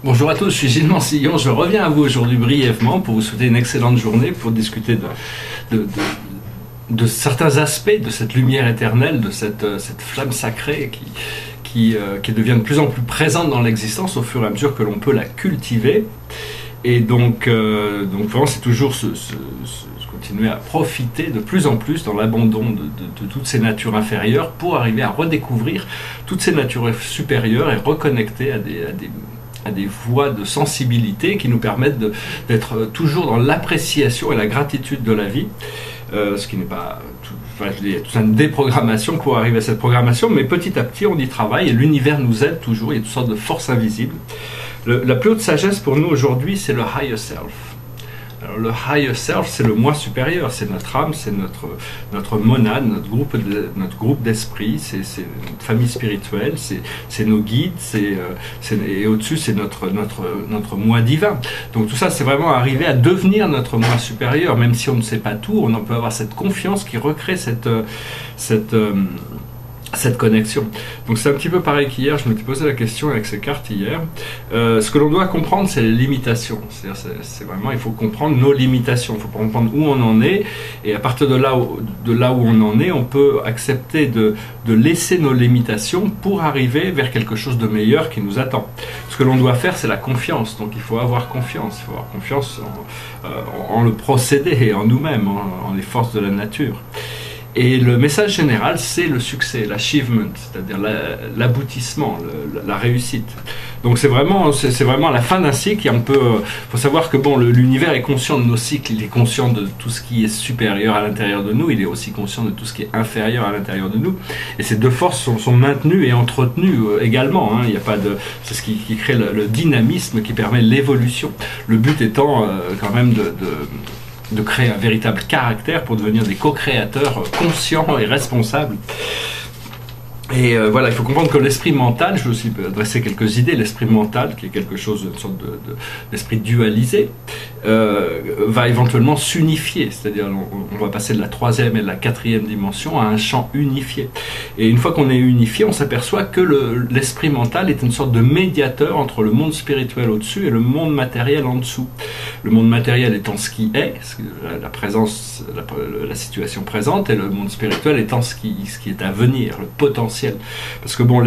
Bonjour à tous, je suis Gilles Mansillon, je reviens à vous aujourd'hui brièvement pour vous souhaiter une excellente journée, pour discuter de certains aspects de cette lumière éternelle, de cette flamme sacrée qui devient de plus en plus présente dans l'existence au fur et à mesure que l'on peut la cultiver. Et donc vraiment c'est toujours continuer à profiter de plus en plus dans l'abandon de toutes ces natures inférieures pour arriver à redécouvrir toutes ces natures supérieures et reconnecter à des voies de sensibilité qui nous permettent d'être toujours dans l'appréciation et la gratitude de la vie, ce qui n'est pas il y a toute une déprogrammation pour arriver à cette programmation, mais petit à petit on y travaille et l'univers nous aide toujours. Il y a toutes sortes de forces invisibles. La plus haute sagesse pour nous aujourd'hui, c'est le higher self. Alors, le higher self, c'est le moi supérieur, c'est notre âme, c'est notre monade, notre groupe d'esprit, c'est notre famille spirituelle, c'est nos guides, et au-dessus c'est notre moi divin. Donc tout ça, c'est vraiment arriver à devenir notre moi supérieur, même si on ne sait pas tout, on en peut avoir cette confiance qui recrée cette connexion. Donc c'est un petit peu pareil qu'hier, je m'étais posé la question avec ces cartes hier. Ce que l'on doit comprendre, c'est les limitations. C'est vraiment, il faut comprendre nos limitations, il faut comprendre où on en est, et à partir de là où on en est, on peut accepter de laisser nos limitations pour arriver vers quelque chose de meilleur qui nous attend. Ce que l'on doit faire, c'est la confiance. Donc il faut avoir confiance. Il faut avoir confiance en le procédé et en nous-mêmes, en les forces de la nature. Et le message général, c'est le succès, l'achievement, c'est-à-dire l'aboutissement, la réussite. Donc c'est vraiment la fin d'un cycle. Et faut savoir que bon, l'univers est conscient de nos cycles, il est conscient de tout ce qui est supérieur à l'intérieur de nous, il est aussi conscient de tout ce qui est inférieur à l'intérieur de nous. Et ces deux forces sont maintenues et entretenues également. Hein. Il y a pas c'est ce qui crée le dynamisme qui permet l'évolution. Le but étant quand même de créer un véritable caractère pour devenir des co-créateurs conscients et responsables. Et voilà, il faut comprendre que l'esprit mental, je vais aussi adresser quelques idées, l'esprit mental, qui est quelque chose, une sorte d'esprit dualisé, va éventuellement s'unifier, c'est-à-dire on va passer de la 3e et de la 4e dimension à un champ unifié. Et une fois qu'on est unifié, on s'aperçoit que l'esprit mental est une sorte de médiateur entre le monde spirituel au-dessus et le monde matériel en dessous. Le monde matériel étant ce qui est, la présence, la situation présente, et le monde spirituel étant ce qui est à venir, le potentiel. Parce que bon,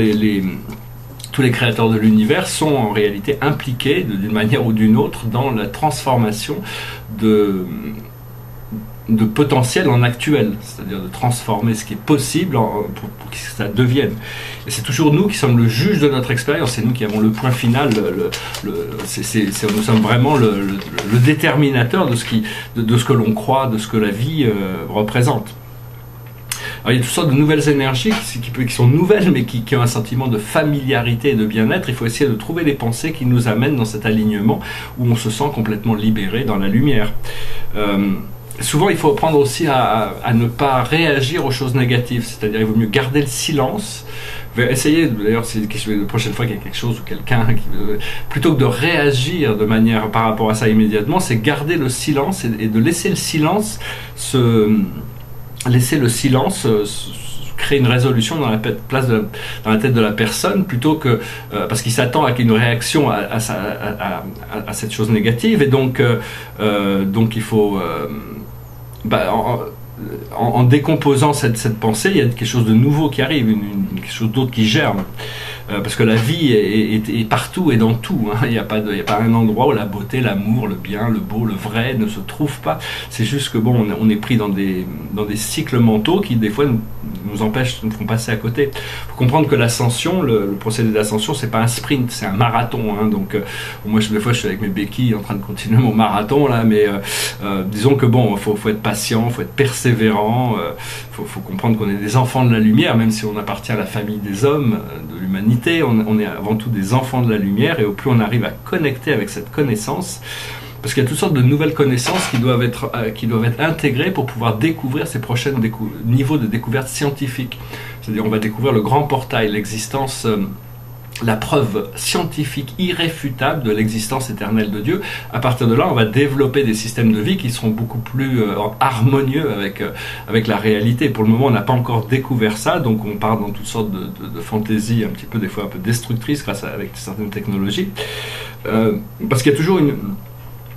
tous les créateurs de l'univers sont en réalité impliqués d'une manière ou d'une autre dans la transformation de potentiel en actuel, c'est-à-dire de transformer ce qui est possible pour que ça devienne. Et c'est toujours nous qui sommes le juge de notre expérience, c'est nous qui avons le point final, nous sommes vraiment le déterminateur de ce que l'on croit, de ce que la vie représente. Alors, il y a toutes sortes de nouvelles énergies qui sont nouvelles, mais qui ont un sentiment de familiarité et de bien-être. Il faut essayer de trouver des pensées qui nous amènent dans cet alignement où on se sent complètement libéré dans la lumière. Souvent, il faut apprendre aussi à ne pas réagir aux choses négatives, c'est-à-dire il vaut mieux garder le silence. Essayez, d'ailleurs, la prochaine fois qu'il y a quelque chose ou quelqu'un, plutôt que de réagir de manière par rapport à ça immédiatement, c'est garder le silence et de laisser le silence créer une résolution dans la tête de la personne, plutôt que parce qu'il s'attend à qu'il y ait une réaction à cette chose négative, et donc il faut en décomposant cette pensée, il y a quelque chose de nouveau qui arrive, quelque chose d'autre qui germe. Parce que la vie est partout et dans tout. Hein. Il n'y a pas un endroit où la beauté, l'amour, le bien, le beau, le vrai ne se trouvent pas. C'est juste que bon, on est pris dans des cycles mentaux qui des fois nous font passer à côté. Il faut comprendre que l'ascension, le procédé d'ascension, c'est pas un sprint, c'est un marathon. Hein. Donc moi, des fois, je suis avec mes béquilles en train de continuer mon marathon là, mais disons que bon, faut être patient, faut être persévérant. Faut comprendre qu'on est des enfants de la lumière, même si on appartient à la famille des hommes, de l'humanité. On est avant tout des enfants de la lumière, et au plus on arrive à connecter avec cette connaissance, parce qu'il y a toutes sortes de nouvelles connaissances qui doivent être intégrées pour pouvoir découvrir ces prochains niveaux de découverte scientifique. C'est-à-dire on va découvrir le grand portail, l'existence, la preuve scientifique irréfutable de l'existence éternelle de Dieu. À partir de là, on va développer des systèmes de vie qui seront beaucoup plus harmonieux avec la réalité. Pour le moment, on n'a pas encore découvert ça, donc on part dans toutes sortes de fantaisies un petit peu, des fois un peu destructrices avec certaines technologies. Parce qu'il y a toujours une...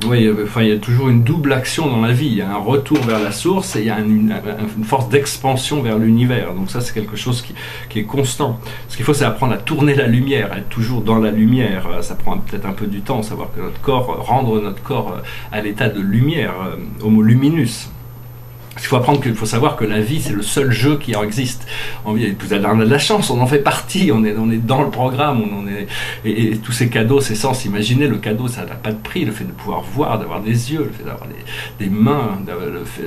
Oui, enfin, il y a toujours une double action dans la vie. Il y a un retour vers la source et il y a une force d'expansion vers l'univers. Donc ça, c'est quelque chose qui est constant. Ce qu'il faut, c'est apprendre à tourner la lumière, à être toujours dans la lumière. Ça prend peut-être un peu du temps, savoir que notre corps, rendre notre corps à l'état de lumière, homo luminus. Il faut apprendre qu'il faut savoir que la vie, c'est le seul jeu qui en existe. On a de la chance, on en fait partie, on est dans le programme, et tous ces cadeaux, ces sens, imaginez, le cadeau, ça n'a pas de prix, le fait de pouvoir voir, d'avoir des yeux, le fait d'avoir des mains,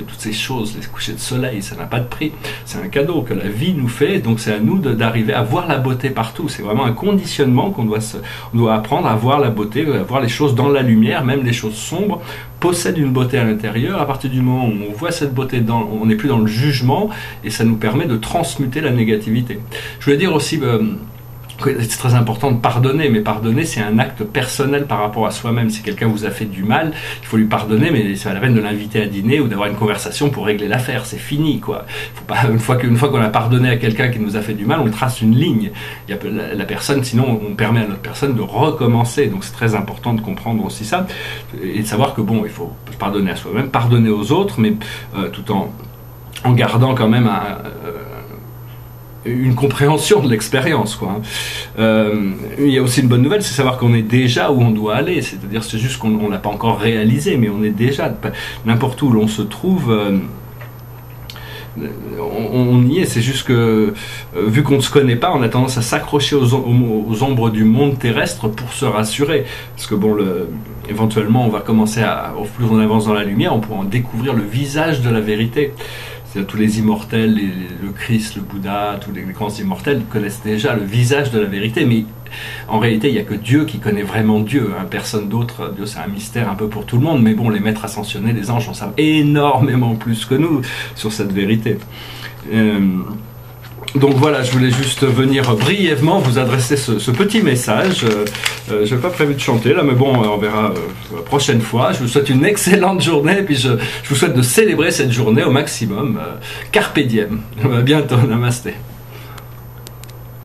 toutes ces choses, les couchers de soleil, ça n'a pas de prix. C'est un cadeau que la vie nous fait, donc c'est à nous d'arriver à voir la beauté partout. C'est vraiment un conditionnement on doit apprendre à voir la beauté, à voir les choses dans la lumière, même les choses sombres, possèdent une beauté à l'intérieur. À partir du moment où on voit cette beauté, on n'est plus dans le jugement, et ça nous permet de transmuter la négativité. Je voulais dire aussi, c'est très important de pardonner, mais pardonner, c'est un acte personnel par rapport à soi-même. Si quelqu'un vous a fait du mal, il faut lui pardonner, mais c'est pas la peine de l'inviter à dîner ou d'avoir une conversation pour régler l'affaire. C'est fini, quoi. Faut pas, une fois qu'on a pardonné à quelqu'un qui nous a fait du mal, on trace une ligne. Il y a la personne, sinon on permet à l'autre personne de recommencer. Donc c'est très important de comprendre aussi ça et de savoir que bon, il faut pardonner à soi-même, pardonner aux autres, mais tout en gardant quand même une compréhension de l'expérience, quoi. Il y a aussi une bonne nouvelle, c'est savoir qu'on est déjà où on doit aller, c'est-à-dire c'est juste qu'on n'a pas encore réalisé, mais on est déjà, n'importe où l'on se trouve, on y est. C'est juste que vu qu'on ne se connaît pas, on a tendance à s'accrocher aux ombres du monde terrestre pour se rassurer, parce que bon, éventuellement on va commencer au plus on avance dans la lumière, on pourra en découvrir le visage de la vérité. C'est-à-dire, tous les immortels, le Christ, le Bouddha, tous les grands immortels connaissent déjà le visage de la vérité, mais en réalité, il n'y a que Dieu qui connaît vraiment Dieu, hein, personne d'autre. Dieu, c'est un mystère un peu pour tout le monde, mais bon, les maîtres ascensionnés, les anges en savent énormément plus que nous sur cette vérité. Donc voilà, je voulais juste venir brièvement vous adresser ce petit message. Je n'ai pas prévu de chanter là, mais bon, on verra la prochaine fois. Je vous souhaite une excellente journée, et puis je vous souhaite de célébrer cette journée au maximum. Carpe diem. À bientôt, namasté.